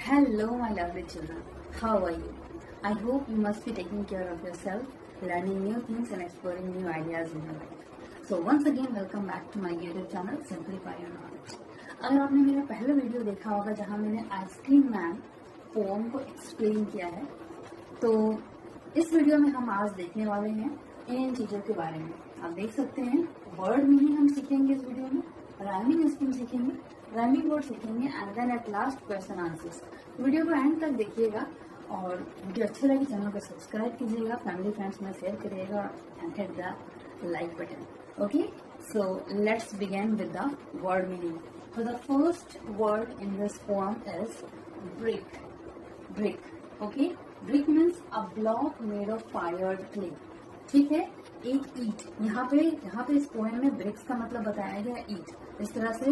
Hello, my lovely children. How are you? I hope you must be taking care of yourself, learning new things and exploring new ideas in your life. So once again, welcome back to my YouTube channel, Simplify Your Knowledge. अगर आपने मेरा पहला video देखा होगा जहां मैंने ice cream man poem को explain किया है, तो इस वीडियो में हम आज देखने वाले हैं इन चीजों के बारे में। आप देख सकते हैं वर्ड मीनिंग हम सीखेंगे इस वीडियो में, राइमिंग स्कीम सीखेंगे, राइमिंग वर्ड सीखेंगे and then at last question answers. Video को एंड तक देखिएगा और वीडियो अच्छी लगी चैनल को सब्सक्राइब कीजिएगा, फैमिली फ्रेंड्स में शेयर करिएगा and hit the like button. Okay, so let's begin with the word meaning. So the first word in this poem is brick. Brick. Okay? Brick means a block made of fired clay. ठीक है, एक ईट। यहाँ पे इस poem में BRICS का मतलब बताया गया ईट। इस तरह से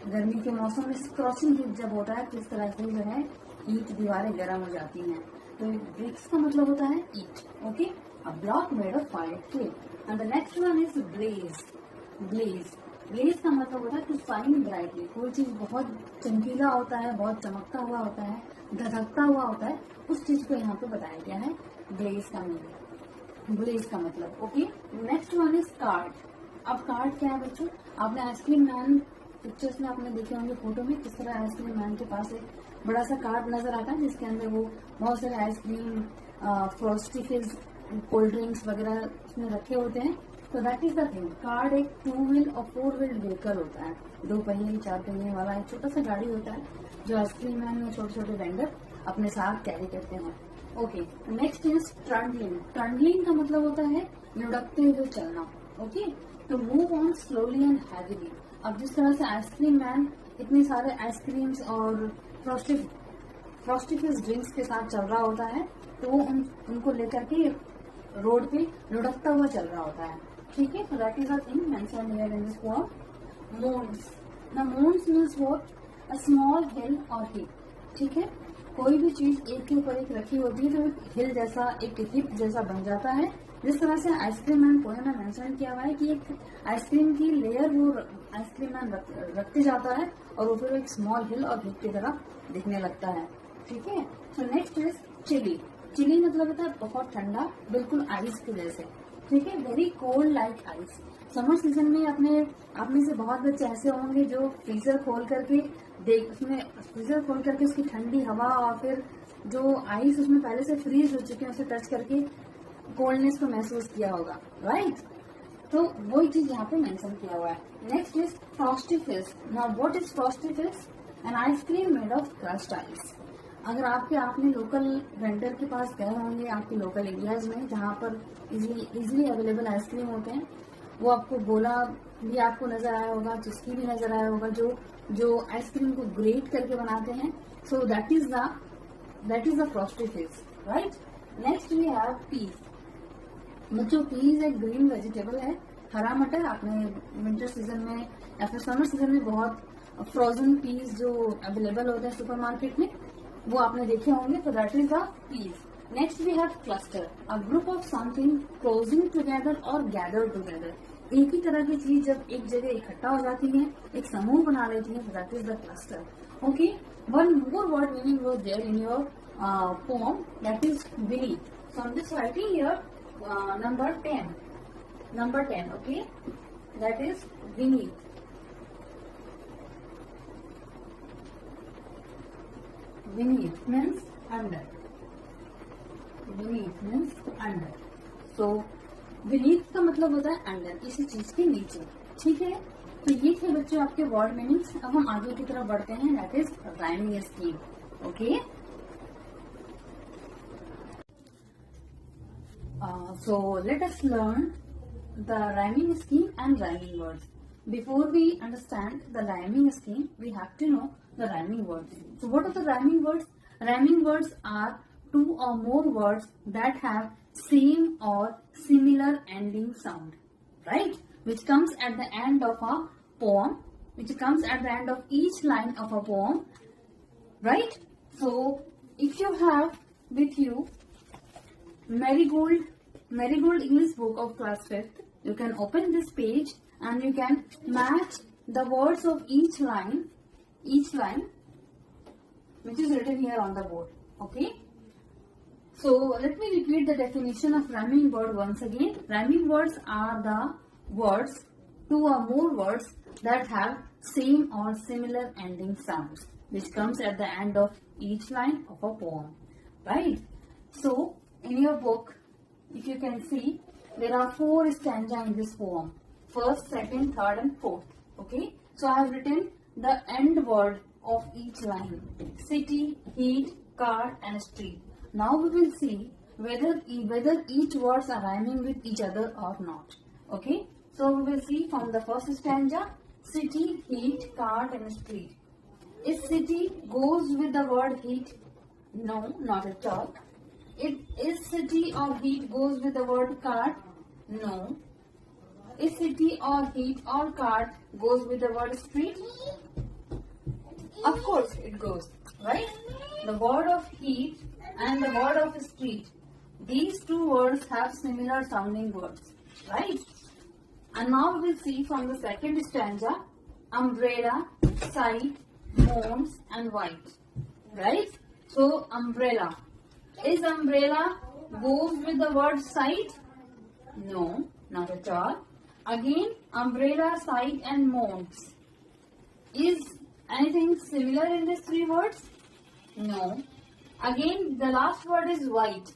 गर्मी के मौसम में स्क्रॉचिंग हीट जब होता है, किस तरह से जो है ईट दीवारें गर्म हो जाती हैं। तो ब्रिक्स का मतलब होता है ईट। Okay, a block made of fired clay. And the next one is blaze. Blaze blaze का मतलब होता है टू शाइन ब्राइटली। कोई चीज बहुत चमकीला होता है, बहुत चमकता हुआ होता है, धधकता हुआ होता है, उस चीज को यहाँ पे बताया गया है ब्लेज का मीनिंग, ब्लेज का मतलब। Okay, next one is called. अब कार्ड क्या है बच्चों? आपने आइसक्रीम मैन पिक्चर्स में आपने देखे होंगे फोटो में, किस तरह आइसक्रीम मैन के पास एक बड़ा सा कार्ड नजर आता है जिसके अंदर वो बहुत सारे आइसक्रीम, फ्रोस्टी फिज, कोल्ड ड्रिंक्स वगैरह उसमें रखे होते हैं। तो that is the thing. Card एक 2 व्हील और 4 व्हील व्हीकल होता है, 2 पहिए 4 पहिए वाला एक छोटा सा गाड़ी होता है जो आइसक्रीम मैन या छोटे छोटे वेंडर अपने साथ कैरी करते हैं। Okay, next is trundling. Trundling का मतलब होता है लुढ़कते हुए चलना। ओके, तो move on slowly and heavily. अब जिस तरह से आइसक्रीम मैन इतने सारे आइसक्रीम्स और फ्रॉस्टी फिज ड्रिंक्स के साथ चल रहा होता है, तो वो उनको लेकर के रोड पे लुढ़कता हुआ चल रहा होता है। ठीक है, so that is the thing mentioned here in this poem. Mounds. Now mounds means what? A small hill or heap. ठीक है, कोई भी चीज एक के ऊपर एक रखी होती है तो एक हिल जैसा, एक हिप जैसा बन जाता है। जिस तरह से आइसक्रीम मैन पोएम में मेंशन किया हुआ है कि एक आइसक्रीम की लेयर वो आइसक्रीम मैन रखते जाता है और वो फिर एक स्मॉल हिल और हिप की तरह दिखने लगता है। ठीक है, so next is chilly. Chilly मतलब होता है बहुत ठंडा, बिल्कुल आइस के जैसे। ठीक है, very cold like ice. Summer season में आप में से बहुत बच्चे ऐसे होंगे जो फ्रीजर खोल करके उसकी ठंडी हवा और फिर जो आइस उसमें पहले से फ्रीज हो चुके हैं उसे टच करके कोल्डनेस को महसूस किया होगा, राइट? तो वही चीज यहाँ पे मेंशन किया हुआ है। नेक्स्ट इज फ्रॉस्टी फिज। नाउ व्हाट इज फ्रॉस्टी फिज? An ice cream made of crushed ice. अगर आपने लोकल वेंडर के पास गए होंगे आपके लोकल एरियाज में जहाँ पर इजीली अवेलेबल आइसक्रीम होते हैं, वो आपको गोला भी आपको नजर आया होगा, चुस्की भी नजर आया होगा, जो आइसक्रीम को ग्रेट करके बनाते हैं। So that is the frosty fizz, right? Next we have peas. बच्चों, पीस एक ग्रीन वेजिटेबल है, हरा मटर। आपने विंटर सीजन में या फिर समर सीजन में बहुत फ्रोजन पीस जो अवेलेबल होते हैं सुपरमार्केट में, वो आपने देखे होंगे। तो that is the peace. Next we have cluster, a group of something closing together और गैदर टुगेदर। एक ही तरह की चीज जब एक जगह इकट्ठा हो जाती है, एक समूह बना लेती है, that is the cluster. Okay, one more word meaning was there in your poem, that is beneath. So I'm just writing here number 10, okay, that is beneath. Beneath means under. Beneath means under. So beneath का मतलब होता है under, किसी चीज के नीचे। ठीक है, तो ये थे बच्चों आपके वर्ड मीनिंग्स। अब हम आगे की तरफ बढ़ते हैं, that is rhyming scheme. Okay, so let us learn the rhyming scheme and rhyming words. Before we understand the rhyming scheme, we have to know the rhyming words. So what are the rhyming words? Rhyming words are 2 or more words that have same or similar ending sound, right? Which comes at the end of a poem, which comes at the end of each line of a poem, right? So if you have with you Marigold English book of class 5th, you can open this page and you can match the words of each line which is written here on the board. Okay. So let me repeat the definition of rhyming word once again. Rhyming words are the words, two or more words that have same or similar ending sounds, which comes at the end of each line of a poem. Right? So in your book, if you can see, there are 4 stanzas in this poem. First, second, third and fourth. Okay. So I have written the end word of each line. City, heat, car and street. Now we will see whether each words are rhyming with each other or not. Okay. So we will see from the first stanza, city, heat, cart and street. Is city goes with the word heat? No, not at all. Is city or heat goes with the word cart? No. Is city or heat or cart goes with the word street? Of course it goes, right? The word of heat and the word of street, these 2 words have similar sounding words, right? And now we will see from the second stanza, umbrella, sight, moons and white, right? So umbrella. Is umbrella goes with the word sight? No, not at all. Again, umbrella, sight and moons. Is anything similar in these 3 words? No. Again, the last word is white.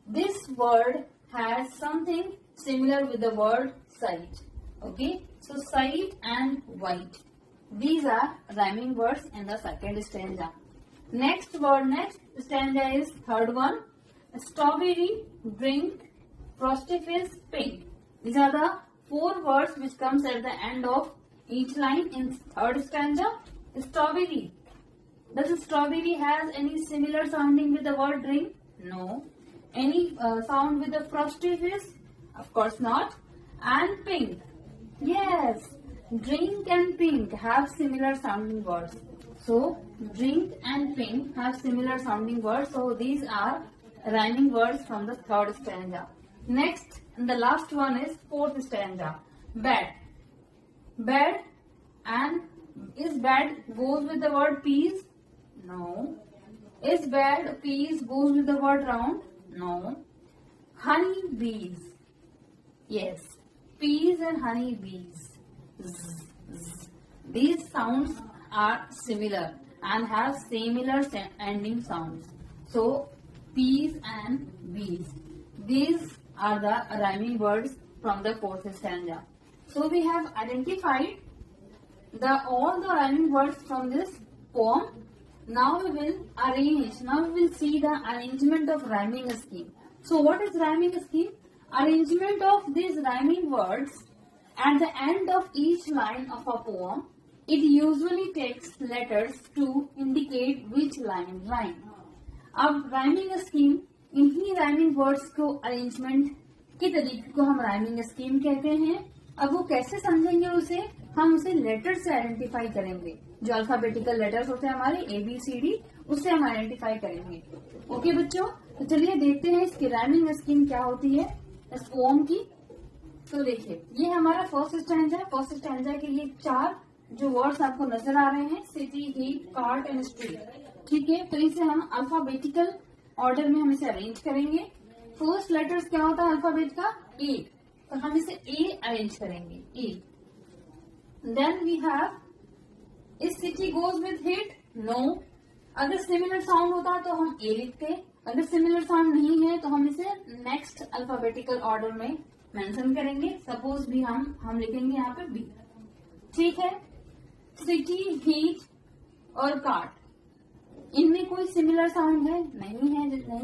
This word has something similar with the word sight. Okay, so sight and white. These are rhyming words in the second stanza. Next stanza is third one. Strawberry, drink, frosty-face, pink. These are the 4 words which comes at the end of each line in third stanza. Strawberry. Does strawberry has any similar sounding with the word drink? No. Any sound with the frosty-face? Of course not. And pink. Yes. Drink and pink have similar sounding words. So, drink and pink have similar sounding words. So, these are rhyming words from the third stanza. Next, and the last one is fourth stanza. Bed. Bed and is bed goes with the word peas? No. Is bed peas goes with the word round? No. Honey bees. Yes. Peas and honey bees. These sounds are similar and have similar ending sounds. So, peas and bees. These are the rhyming words from the fourth stanza. So, we have identified all the rhyming words from this poem. Now we will see the arrangement of rhyming scheme. So, what is rhyming scheme? Arrangement of these rhyming words at the end of each line of a poem. It usually takes letters to indicate which line rhyme. अब rhyming scheme, इन्हीं rhyming words को arrangement के तरीके को हम rhyming scheme कहते हैं. अब वो कैसे समझेंगे उसे? हम उसे लेटर से आइडेंटिफाई करेंगे. जो अल्फाबेटिकल लेटर्स होते हैं हमारे ABCD, उससे हम आइडेंटिफाई करेंगे. ओके बच्चों, तो चलिए देखते हैं इसकी राइमिंग स्कीम क्या होती है इस पोम की. तो देखिए, ये हमारा फर्स्ट स्टैंजा है. फर्स्ट स्टैंजा के ये 4 जो वर्ड्स आपको नजर आ रहे हैं, city, heat, cart and street. ठीक है, तो इसे हम अल्फाबेटिकल ऑर्डर में हम इसे अरेंज करेंगे. फर्स्ट लेटर्स क्या होता है अल्फाबेट का? A. तो हम इसे A अरेंज करेंगे. A. Then we have, is city goes with hit? No. अगर सिमिलर साउंड होता तो हम A लिखते. अगर सिमिलर साउंड नहीं है तो हम इसे नेक्स्ट अल्फाबेटिकल ऑर्डर में मेंशन करेंगे. सपोज भी हम लिखेंगे यहाँ पे B. ठीक है. सिटी, हीट और कार्ट, इनमें कोई सिमिलर साउंड है? नहीं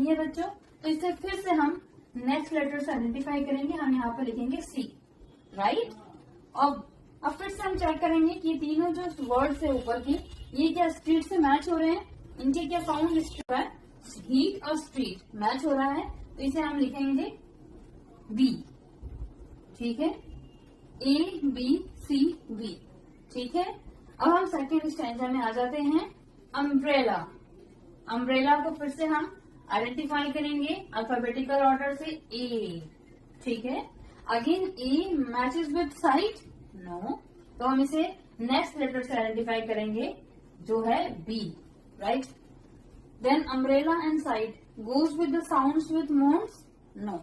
है बच्चों. तो इसे फिर से हम नेक्स्ट लेटर से आइडेंटिफाई करेंगे. हम यहाँ पे लिखेंगे C. राइट. अब फिर से हम चेक करेंगे कि ये तीनों जो वर्ड्स है ऊपर की, ये क्या स्ट्रीट से मैच हो रहे हैं? इनके क्या साउंड है? हीट और स्ट्रीट मैच हो रहा है. तो इसे हम लिखेंगे B. ठीक है. ABCB. ठीक है. अब हम सेकेंड स्टैंजा में आ जाते हैं. अम्ब्रेला. अम्ब्रेला को फिर से हम आइडेंटिफाई करेंगे अल्फाबेटिकल ऑर्डर से A. ठीक है. Again A matches with sight? No. तो हम इसे नेक्स्ट लेटर से आइडेंटिफाई करेंगे जो है B. right? Then umbrella and side goes with the sounds with moans? No.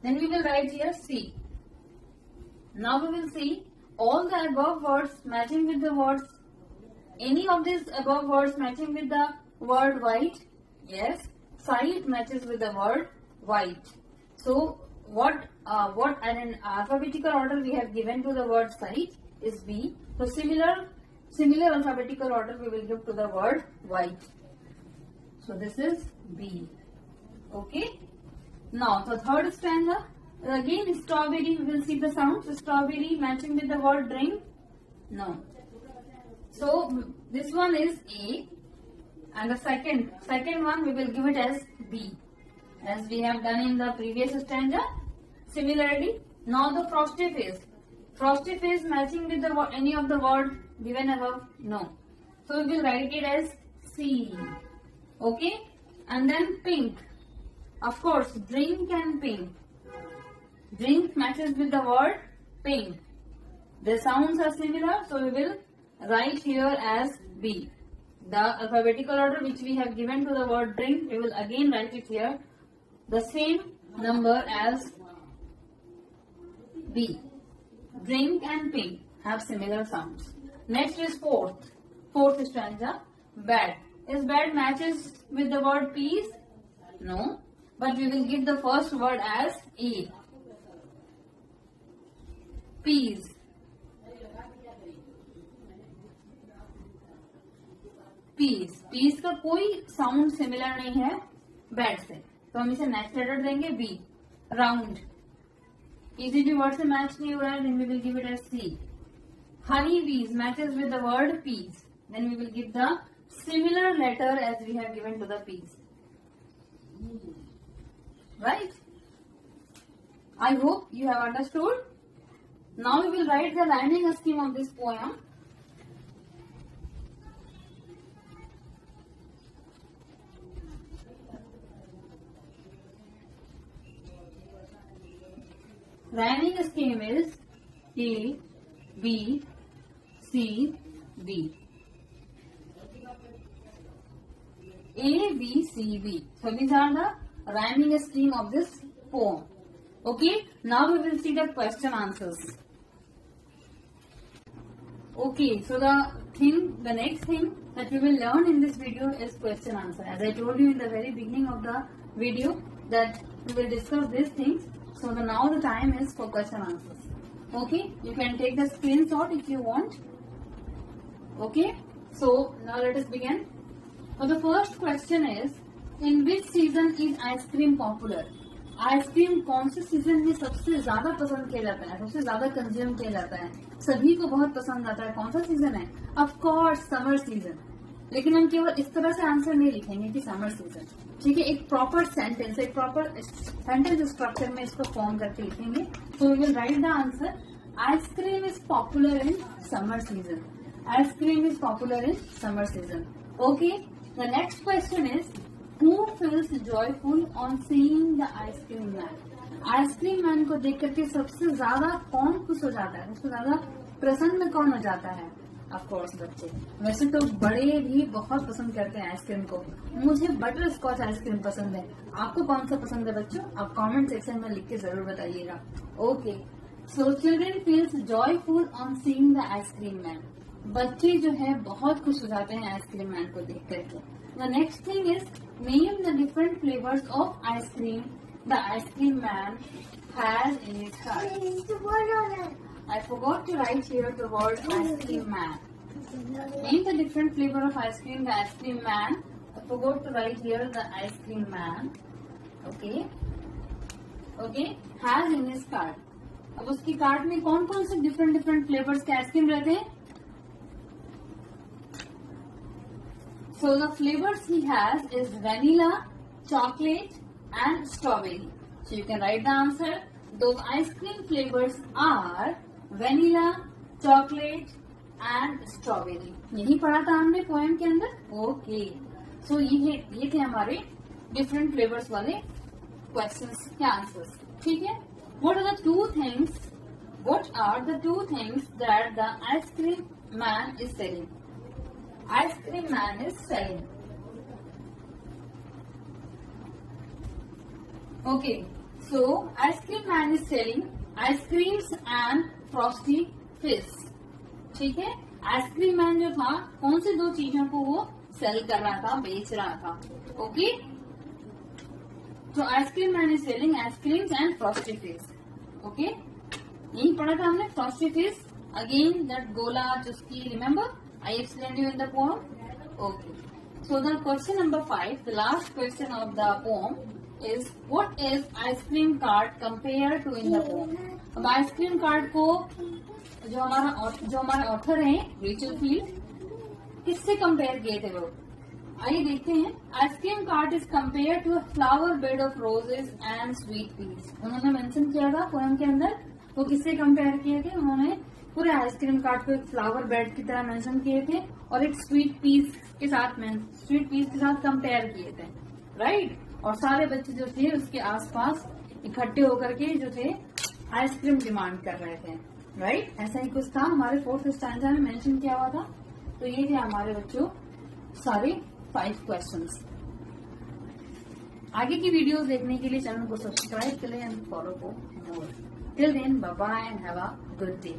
Then we will write here C. Now we will see all the above words matching with the words. Any of these above words matching with the word white? Yes. Side matches with the word white. So what an alphabetical order we have given to the word side is B. So similar alphabetical order we will give to the word white. So this is B. Okay. Now the third stanza, again strawberry, we will see the sounds. Strawberry matching with the word drink? No. So this one is A, and the second one we will give it as B, as we have done in the previous stanza. Similarly, now the frosty face matching with the any of the word given above? No. So we will write it as C. Okay, and then pink. Of course, drink and pink. Drink matches with the word pink. The sounds are similar, so we will write here as B. The alphabetical order which we have given to the word drink, we will again write it here. The same number as B. Drink and pink have similar sounds. Next is fourth stanza. Bad. Is bad matches with the word peas? No. But we will give the first word as E. Peas. Peas का कोई sound similar नहीं है bad से, तो हम इसे next letter देंगे B. Round easily word से मैच नहीं हो रहा है, then we will give it as C. Honey bees matches with the word peas, then we will give the similar letter as we have given to the peas. Right? I hope you have understood. Now we will write the rhyming scheme of this poem. Rhyming scheme is A, B, C, D. A, B, C, D. So these are the rhyming scheme of this poem. Okay, now we will see the question answers. Okay, so the next thing that we will learn in this video is question answer. As I told you in the very beginning of the video that we will discuss these things. So now the time is for question answers. Okay, you can take the screenshot if you want. Okay, so now let us begin. So the first question is, in which season is ice cream popular? Ice cream कौन से season में सबसे ज्यादा पसंद किया जाता है, सबसे ज्यादा कंज्यूम किया जाता है, सभी को बहुत पसंद आता है? कौन सा सीजन है? Of course summer season. लेकिन हम केवल इस तरह से आंसर नहीं लिखेंगे कि समर सीजन. ठीक है, एक प्रॉपर सेंटेंस, एक प्रॉपर सेंटेंस स्ट्रक्चर में इसको फॉर्म करके लिखेंगे. तो we will write the answer, ice cream is popular in summer season. Ice cream is popular in summer season. Okay, the next question is, Who feels joyful on seeing the ice cream man? Ice cream man को देख करके सबसे ज्यादा कौन खुश हो जाता है, सबसे ज्यादा प्रसन्न कौन हो जाता है? ऑफ कोर्स बच्चे. वैसे तो बड़े भी बहुत पसंद करते हैं आइसक्रीम को. मुझे बटर स्कॉच आइसक्रीम पसंद है. आपको कौन सा पसंद है बच्चों? आप कमेंट सेक्शन में लिख के जरूर बताइएगा. Okay, so children feels joyful on seeing the ice cream man. बच्चे जो है बहुत खुश हो जाते हैं आइसक्रीम मैन को देख करके. The next thing is, name the different flavors of ice cream the ice cream man has in his cart. I forgot to write here the word ice cream man. Name the different flavor of ice cream the ice cream man. I forgot to write here the ice cream man. Okay. Okay. Has in his cart. अब उसकी cart में कौन कौन से different flavors के ice cream रहते हैं? So the flavors he has is vanilla, chocolate and strawberry. So you can write the answer. Those ice cream flavors are vanilla, chocolate and strawberry. यही पढ़ा था हमने पोएम के अंदर. Okay. So ये थे हमारे different flavors वाले questions के answers. ठीक है? What are the two things that the ice cream man is selling? Ice cream man is selling. Okay, so ice cream man is selling ice creams and Frosty fish. ठीक है, ice cream man जो था कौन सी दो चीजों को वो सेल कर रहा था, बेच रहा था. ओके, तो ice cream man is selling ice creams and Frosty fish. Okay, यही पढ़ा था हमने. फ्रॉस्टी फिश अगेन दैट गोला चुस्की, remember I explain you in the poem. Okay, so the question number 5, the last question of the poem is what is ice cream cart compare to in the poem. अब ice cream cart को जो हमारे author हैं Rachel field, किससे compare किए थे वो, आइए देखते हैं. Ice cream cart is compare to a flower bed of roses and sweet peas. उन्होंने मेंशन किया था पोएम के अंदर, वो किससे कंपेयर किए थे, उन्होंने पूरे आइसक्रीम कार्ट को एक फ्लावर बेड की तरह मेंशन किए थे और एक स्वीट पीस के साथ कंपेयर किए थे. राइट, और सारे बच्चे जो थे उसके आसपास इकट्ठे होकर के जो थे आइसक्रीम डिमांड कर रहे थे. राइट, ऐसा ही कुछ था हमारे 4th स्टैंडर्ड में मेंशन किया हुआ था. तो ये थे हमारे बच्चों सारे 5 क्वेश्चंस. आगे की वीडियोस देखने के लिए चैनल को सब्सक्राइब करें एंड फॉलो को more. Till then, bye bye and have a good day.